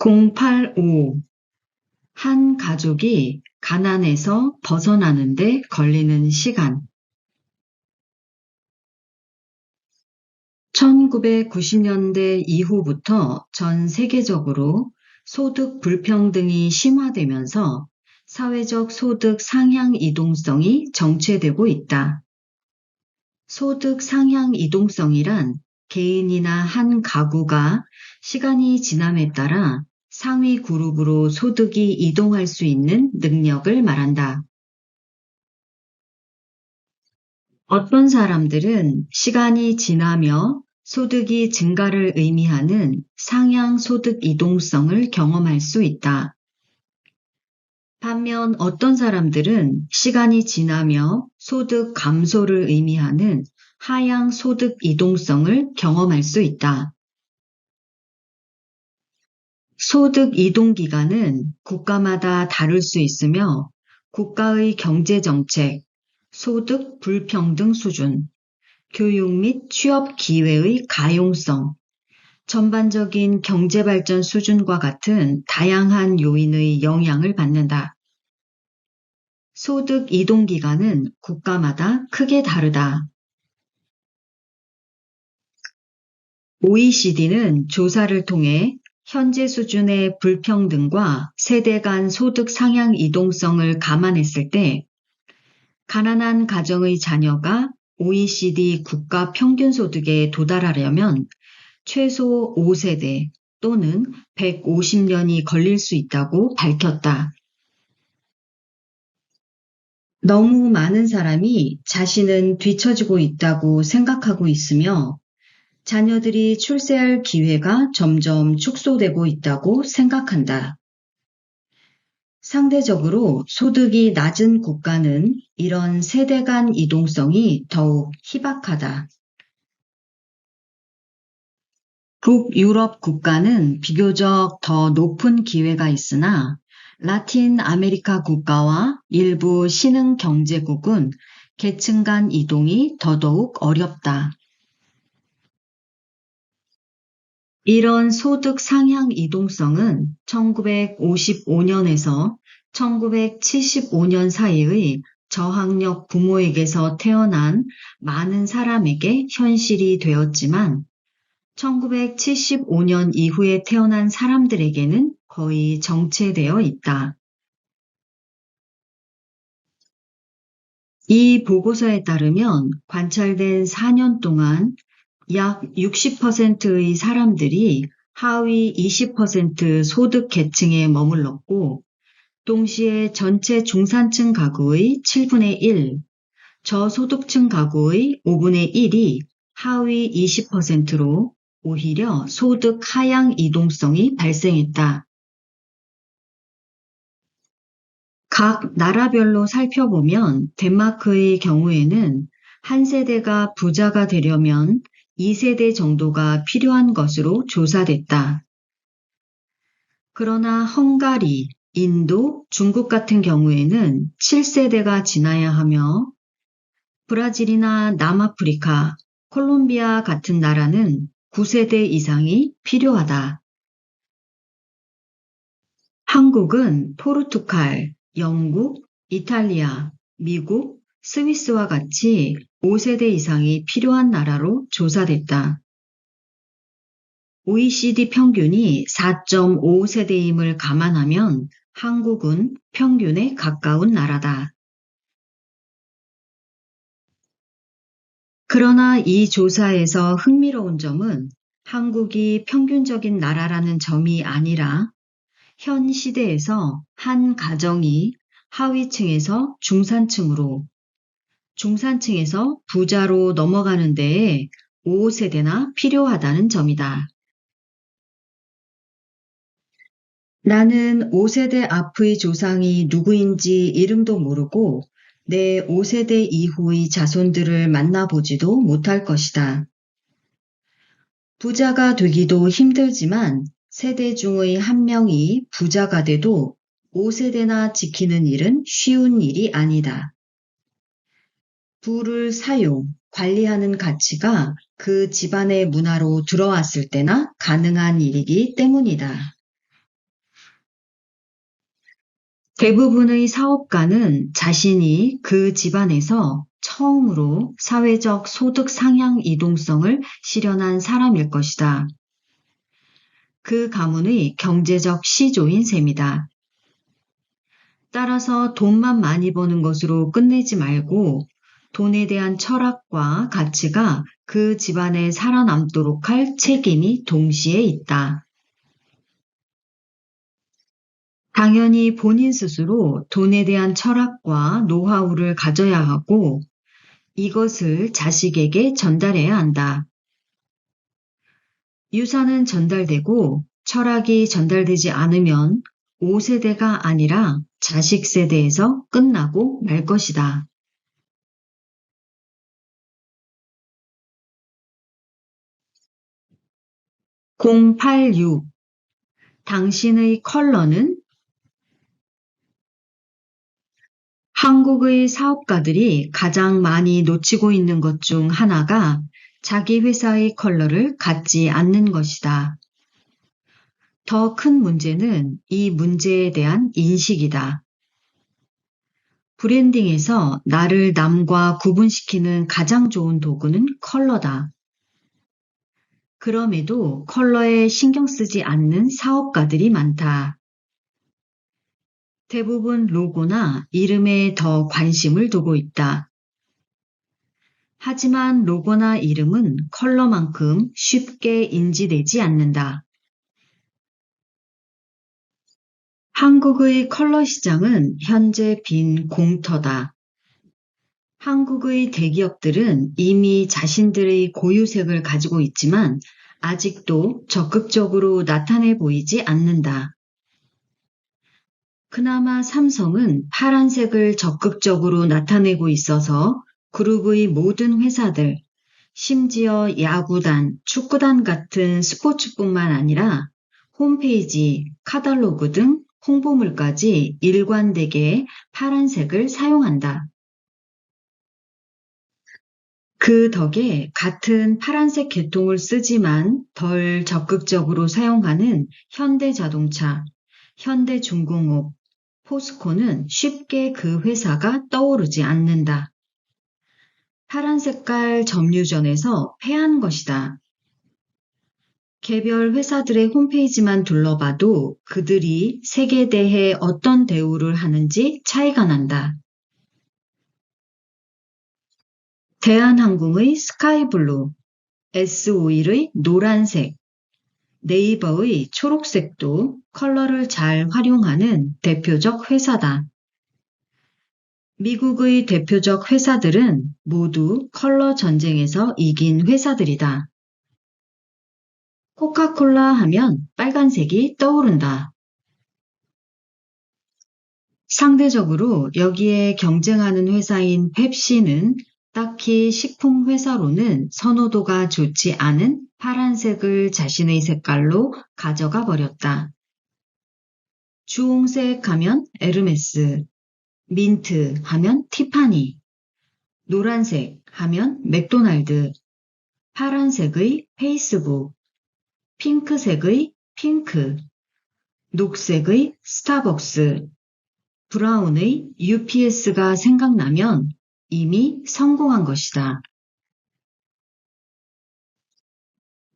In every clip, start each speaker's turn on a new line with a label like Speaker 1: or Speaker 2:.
Speaker 1: 085. 한 가족이 가난에서 벗어나는데 걸리는 시간. 1990년대 이후부터 전 세계적으로 소득 불평등이 심화되면서 사회적 소득 상향 이동성이 정체되고 있다. 소득 상향 이동성이란 개인이나 한 가구가 시간이 지남에 따라 상위 그룹으로 소득이 이동할 수 있는 능력을 말한다. 어떤 사람들은 시간이 지나며 소득이 증가를 의미하는 상향 소득 이동성을 경험할 수 있다. 반면 어떤 사람들은 시간이 지나며 소득 감소를 의미하는 하향 소득 이동성을 경험할 수 있다. 소득 이동 기간은 국가마다 다를 수 있으며 국가의 경제 정책, 소득 불평등 수준, 교육 및 취업 기회의 가용성, 전반적인 경제 발전 수준과 같은 다양한 요인의 영향을 받는다. 소득 이동 기간은 국가마다 크게 다르다. OECD는 조사를 통해 현재 수준의 불평등과 세대 간 소득 상향 이동성을 감안했을 때 가난한 가정의 자녀가 OECD 국가 평균 소득에 도달하려면 최소 5세대 또는 150년이 걸릴 수 있다고 밝혔다. 너무 많은 사람이 자신은 뒤처지고 있다고 생각하고 있으며 자녀들이 출세할 기회가 점점 축소되고 있다고 생각한다. 상대적으로 소득이 낮은 국가는 이런 세대 간 이동성이 더욱 희박하다. 북유럽 국가는 비교적 더 높은 기회가 있으나 라틴 아메리카 국가와 일부 신흥 경제국은 계층 간 이동이 더더욱 어렵다. 이런 소득 상향 이동성은 1955년에서 1975년 사이의 저학력 부모에게서 태어난 많은 사람에게 현실이 되었지만 1975년 이후에 태어난 사람들에게는 거의 정체되어 있다. 이 보고서에 따르면 관찰된 4년 동안 약 60%의 사람들이 하위 20% 소득 계층에 머물렀고 동시에 전체 중산층 가구의 7분의 1, 저소득층 가구의 5분의 1이 하위 20%로 오히려 소득 하향 이동성이 발생했다. 각 나라별로 살펴보면 덴마크의 경우에는 한 세대가 부자가 되려면 2세대 정도가 필요한 것으로 조사됐다. 그러나 헝가리, 인도, 중국 같은 경우에는 7세대가 지나야 하며 브라질이나 남아프리카, 콜롬비아 같은 나라는 9세대 이상이 필요하다. 한국은 포르투갈, 영국, 이탈리아, 미국, 스위스와 같이 5세대 이상이 필요한 나라로 조사됐다. OECD 평균이 4.5세대임을 감안하면 한국은 평균에 가까운 나라다. 그러나 이 조사에서 흥미로운 점은 한국이 평균적인 나라라는 점이 아니라 현 시대에서 한 가정이 하위층에서 중산층으로, 중산층에서 부자로 넘어가는 데에 5세대나 필요하다는 점이다. 나는 5세대 앞의 조상이 누구인지 이름도 모르고 내 5세대 이후의 자손들을 만나보지도 못할 것이다. 부자가 되기도 힘들지만 세대 중의 한 명이 부자가 돼도 5세대나 지키는 일은 쉬운 일이 아니다. 부를 사용, 관리하는 가치가 그 집안의 문화로 들어왔을 때나 가능한 일이기 때문이다. 대부분의 사업가는 자신이 그 집안에서 처음으로 사회적 소득 상향 이동성을 실현한 사람일 것이다. 그 가문의 경제적 시조인 셈이다. 따라서 돈만 많이 버는 것으로 끝내지 말고 돈에 대한 철학과 가치가 그 집안에 살아남도록 할 책임이 동시에 있다. 당연히 본인 스스로 돈에 대한 철학과 노하우를 가져야 하고 이것을 자식에게 전달해야 한다. 유산은 전달되고 철학이 전달되지 않으면 5세대가 아니라 자식 세대에서 끝나고 말 것이다. 086. 당신의 컬러는? 한국의 사업가들이 가장 많이 놓치고 있는 것 중 하나가 자기 회사의 컬러를 갖지 않는 것이다. 더 큰 문제는 이 문제에 대한 인식이다. 브랜딩에서 나를 남과 구분시키는 가장 좋은 도구는 컬러다. 그럼에도 컬러에 신경 쓰지 않는 사업가들이 많다. 대부분 로고나 이름에 더 관심을 두고 있다. 하지만 로고나 이름은 컬러만큼 쉽게 인지되지 않는다. 한국의 컬러 시장은 현재 빈 공터다. 한국의 대기업들은 이미 자신들의 고유색을 가지고 있지만 아직도 적극적으로 나타내 보이지 않는다. 그나마 삼성은 파란색을 적극적으로 나타내고 있어서 그룹의 모든 회사들, 심지어 야구단, 축구단 같은 스포츠뿐만 아니라 홈페이지, 카탈로그 등 홍보물까지 일관되게 파란색을 사용한다. 그 덕에 같은 파란색 계통을 쓰지만 덜 적극적으로 사용하는 현대자동차, 현대중공업, 포스코는 쉽게 그 회사가 떠오르지 않는다. 파란 색깔 점유전에서 패한 것이다. 개별 회사들의 홈페이지만 둘러봐도 그들이 색에 대해 어떤 대우를 하는지 차이가 난다. 대한항공의 스카이블루, S51의 노란색, 네이버의 초록색도 컬러를 잘 활용하는 대표적 회사다. 미국의 대표적 회사들은 모두 컬러 전쟁에서 이긴 회사들이다. 코카콜라 하면 빨간색이 떠오른다. 상대적으로 여기에 경쟁하는 회사인 펩시는 딱히 식품 회사로는 선호도가 좋지 않은 파란색을 자신의 색깔로 가져가 버렸다. 주홍색 하면 에르메스, 민트 하면 티파니, 노란색 하면 맥도날드, 파란색의 페이스북, 핑크색의 핑크, 녹색의 스타벅스, 브라운의 UPS가 생각나면 이미 성공한 것이다.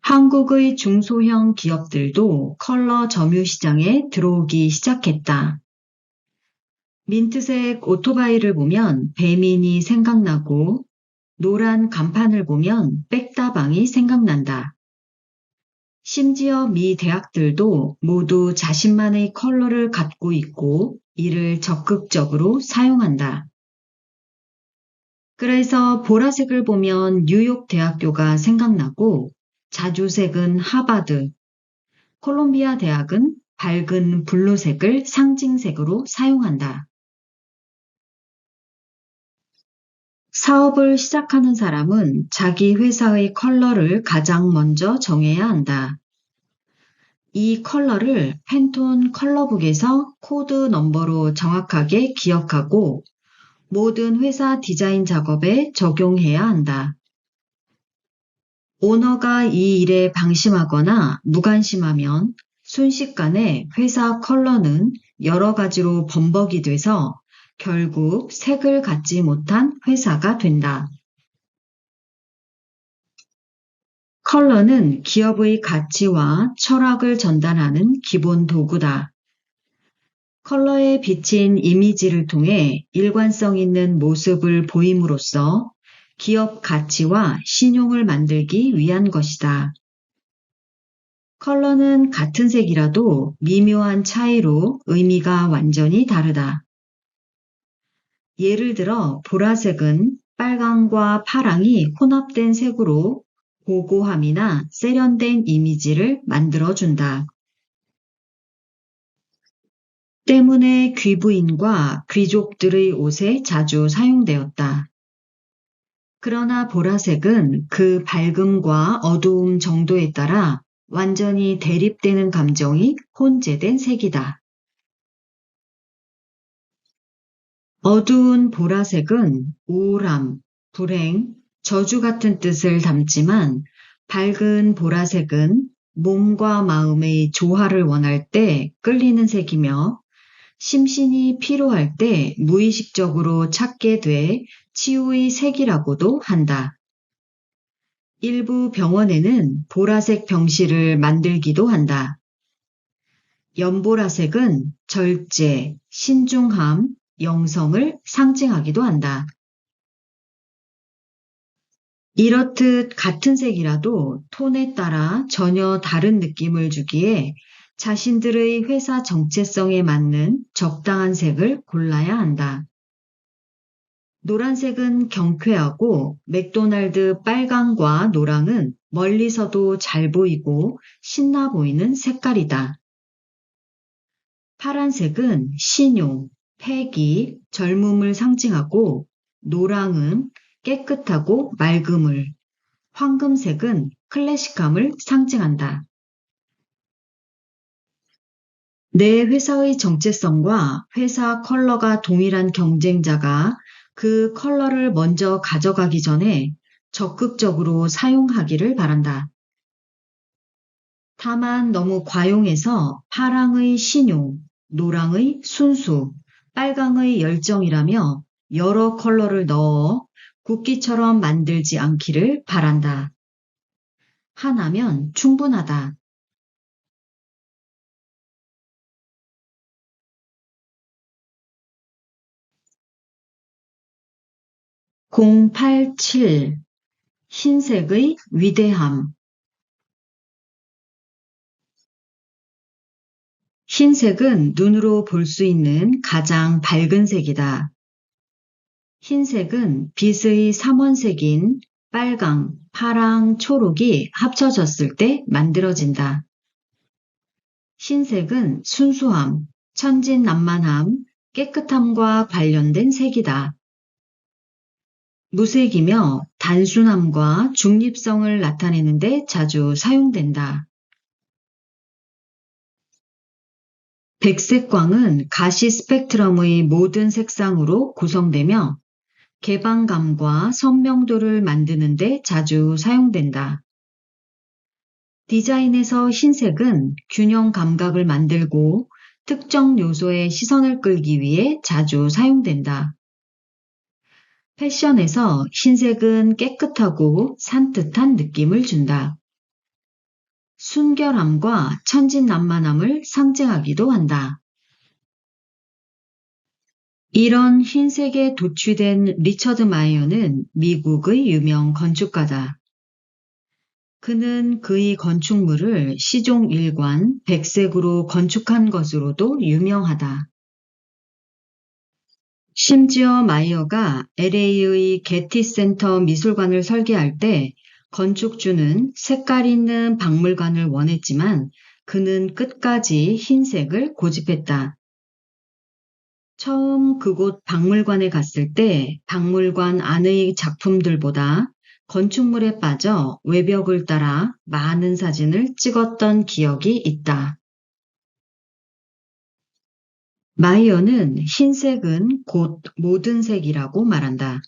Speaker 1: 한국의 중소형 기업들도 컬러 점유 시장에 들어오기 시작했다. 민트색 오토바이를 보면 배민이 생각나고 노란 간판을 보면 백다방이 생각난다. 심지어 미 대학들도 모두 자신만의 컬러를 갖고 있고 이를 적극적으로 사용한다. 그래서 보라색을 보면 뉴욕 대학교가 생각나고 자주색은 하버드, 콜롬비아 대학은 밝은 블루색을 상징색으로 사용한다. 사업을 시작하는 사람은 자기 회사의 컬러를 가장 먼저 정해야 한다. 이 컬러를 팬톤 컬러북에서 코드 넘버로 정확하게 기억하고 모든 회사 디자인 작업에 적용해야 한다. 오너가 이 일에 방심하거나 무관심하면 순식간에 회사 컬러는 여러 가지로 범벅이 돼서 결국 색을 갖지 못한 회사가 된다. 컬러는 기업의 가치와 철학을 전달하는 기본 도구다. 컬러에 비친 이미지를 통해 일관성 있는 모습을 보임으로써 기업 가치와 신용을 만들기 위한 것이다. 컬러는 같은 색이라도 미묘한 차이로 의미가 완전히 다르다. 예를 들어 보라색은 빨강과 파랑이 혼합된 색으로 고고함이나 세련된 이미지를 만들어준다. 때문에 귀부인과 귀족들의 옷에 자주 사용되었다. 그러나 보라색은 그 밝음과 어두움 정도에 따라 완전히 대립되는 감정이 혼재된 색이다. 어두운 보라색은 우울함, 불행, 저주 같은 뜻을 담지만 밝은 보라색은 몸과 마음의 조화를 원할 때 끌리는 색이며 심신이 피로할 때 무의식적으로 찾게 돼 치유의 색이라고도 한다. 일부 병원에는 보라색 병실을 만들기도 한다. 연보라색은 절제, 신중함, 영성을 상징하기도 한다. 이렇듯 같은 색이라도 톤에 따라 전혀 다른 느낌을 주기에 자신들의 회사 정체성에 맞는 적당한 색을 골라야 한다. 노란색은 경쾌하고 맥도날드 빨강과 노랑은 멀리서도 잘 보이고 신나 보이는 색깔이다. 파란색은 신용, 패기, 젊음을 상징하고 노랑은 깨끗하고 맑음을, 황금색은 클래식함을 상징한다. 내 회사의 정체성과 회사 컬러가 동일한 경쟁자가 그 컬러를 먼저 가져가기 전에 적극적으로 사용하기를 바란다. 다만 너무 과용해서 파랑의 신용, 노랑의 순수, 빨강의 열정이라며 여러 컬러를 넣어 국기처럼 만들지 않기를 바란다. 하나면 충분하다. 087. 흰색의 위대함. 흰색은 눈으로 볼 수 있는 가장 밝은 색이다. 흰색은 빛의 삼원색인 빨강, 파랑, 초록이 합쳐졌을 때 만들어진다. 흰색은 순수함, 천진난만함, 깨끗함과 관련된 색이다. 무색이며 단순함과 중립성을 나타내는 데 자주 사용된다. 백색광은 가시 스펙트럼의 모든 색상으로 구성되며 개방감과 선명도를 만드는 데 자주 사용된다. 디자인에서 흰색은 균형 감각을 만들고 특정 요소의 시선을 끌기 위해 자주 사용된다. 패션에서 흰색은 깨끗하고 산뜻한 느낌을 준다. 순결함과 천진난만함을 상징하기도 한다. 이런 흰색에 도취된 리처드 마이어는 미국의 유명 건축가다. 그는 그의 건축물을 시종 1관 백색으로 건축한 것으로도 유명하다. 심지어 마이어가 LA의 게티 센터 미술관을 설계할 때 건축주는 색깔 있는 박물관을 원했지만 그는 끝까지 흰색을 고집했다. 처음 그곳 박물관에 갔을 때 박물관 안의 작품들보다 건축물에 빠져 외벽을 따라 많은 사진을 찍었던 기억이 있다. 마이어는 흰색은 곧 모든 색이라고 말한다.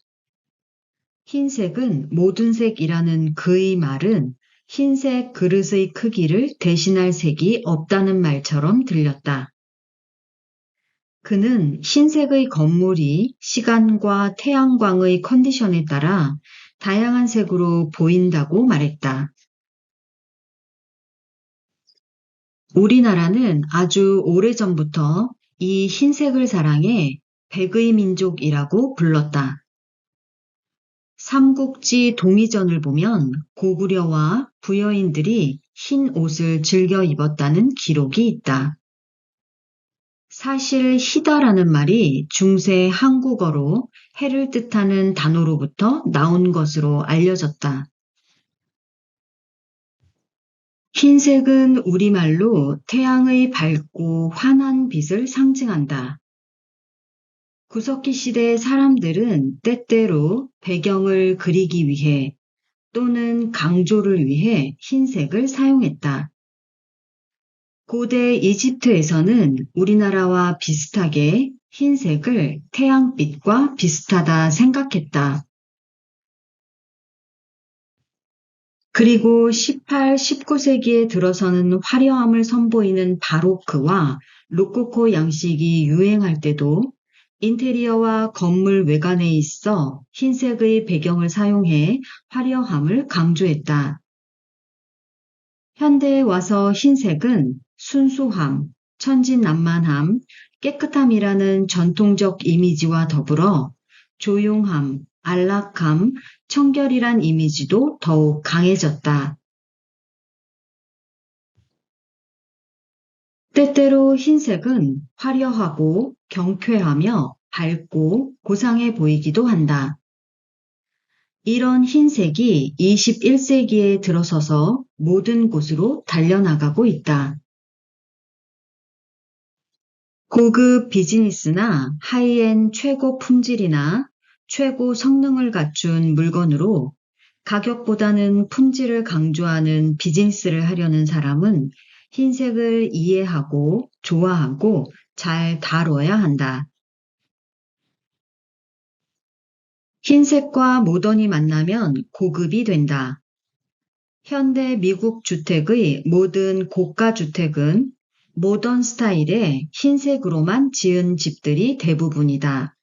Speaker 1: 흰색은 모든 색이라는 그의 말은 흰색 그릇의 크기를 대신할 색이 없다는 말처럼 들렸다. 그는 흰색의 건물이 시간과 태양광의 컨디션에 따라 다양한 색으로 보인다고 말했다. 우리나라는 아주 오래전부터 이 흰색을 사랑해 백의 민족이라고 불렀다. 삼국지 동의전을 보면 고구려와 부여인들이 흰 옷을 즐겨 입었다는 기록이 있다. 사실 희다라는 말이 중세 한국어로 해를 뜻하는 단어로부터 나온 것으로 알려졌다. 흰색은 우리말로 태양의 밝고 환한 빛을 상징한다. 구석기 시대 사람들은 때때로 배경을 그리기 위해 또는 강조를 위해 흰색을 사용했다. 고대 이집트에서는 우리나라와 비슷하게 흰색을 태양빛과 비슷하다 생각했다. 그리고 18, 19세기에 들어서는 화려함을 선보이는 바로크와 로코코 양식이 유행할 때도 인테리어와 건물 외관에 있어 흰색의 배경을 사용해 화려함을 강조했다. 현대에 와서 흰색은 순수함, 천진난만함, 깨끗함이라는 전통적 이미지와 더불어 조용함, 안락함, 청결이란 이미지도 더욱 강해졌다. 때때로 흰색은 화려하고 경쾌하며 밝고 고상해 보이기도 한다. 이런 흰색이 21세기에 들어서서 모든 곳으로 달려나가고 있다. 고급 비즈니스나 하이엔 최고 품질이나 최고 성능을 갖춘 물건으로 가격보다는 품질을 강조하는 비즈니스를 하려는 사람은 흰색을 이해하고 좋아하고 잘 다뤄야 한다. 흰색과 모던이 만나면 고급이 된다. 현대 미국 주택의 모든 고가 주택은 모던 스타일의 흰색으로만 지은 집들이 대부분이다.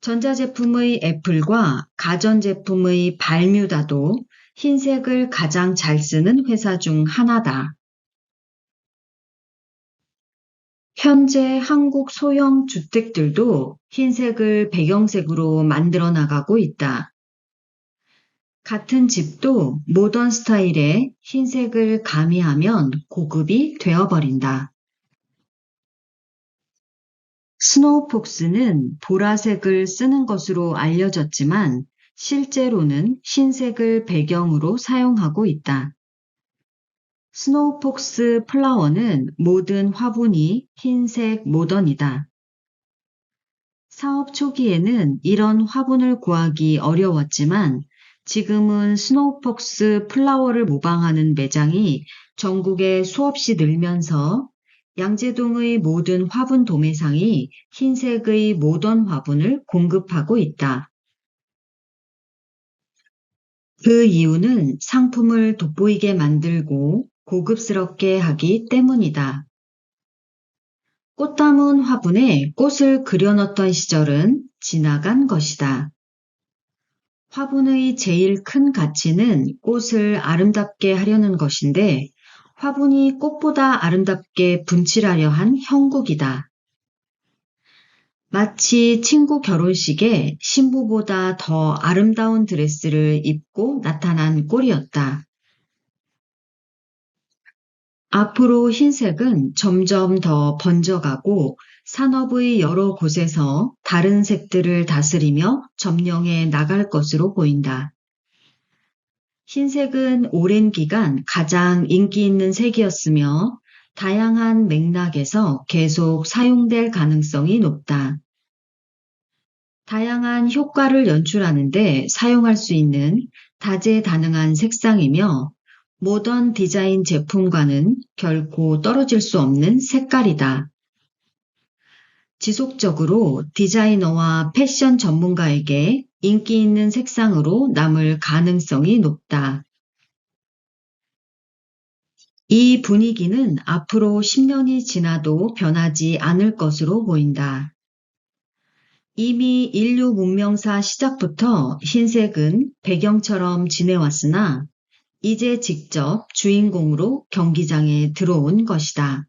Speaker 1: 전자제품의 애플과 가전제품의 발뮤다도 흰색을 가장 잘 쓰는 회사 중 하나다. 현재 한국 소형 주택들도 흰색을 배경색으로 만들어 나가고 있다. 같은 집도 모던 스타일의 흰색을 가미하면 고급이 되어버린다. 스노우폭스는 보라색을 쓰는 것으로 알려졌지만 실제로는 흰색을 배경으로 사용하고 있다. 스노우폭스 플라워는 모든 화분이 흰색 모던이다. 사업 초기에는 이런 화분을 구하기 어려웠지만 지금은 스노우폭스 플라워를 모방하는 매장이 전국에 수없이 늘면서 양재동의 모든 화분 도매상이 흰색의 모던 화분을 공급하고 있다. 그 이유는 상품을 돋보이게 만들고 고급스럽게 하기 때문이다. 꽃 담은 화분에 꽃을 그려넣던 시절은 지나간 것이다. 화분의 제일 큰 가치는 꽃을 아름답게 하려는 것인데 화분이 꽃보다 아름답게 분칠하려 한 형국이다. 마치 친구 결혼식에 신부보다 더 아름다운 드레스를 입고 나타난 꼴이었다. 앞으로 흰색은 점점 더 번져가고 산업의 여러 곳에서 다른 색들을 다스리며 점령해 나갈 것으로 보인다. 흰색은 오랜 기간 가장 인기 있는 색이었으며 다양한 맥락에서 계속 사용될 가능성이 높다. 다양한 효과를 연출하는데 사용할 수 있는 다재다능한 색상이며 모던 디자인 제품과는 결코 떨어질 수 없는 색깔이다. 지속적으로 디자이너와 패션 전문가에게 인기 있는 색상으로 남을 가능성이 높다. 이 분위기는 앞으로 10년이 지나도 변하지 않을 것으로 보인다. 이미 인류 문명사 시작부터 흰색은 배경처럼 지내왔으나 이제 직접 주인공으로 경기장에 들어온 것이다.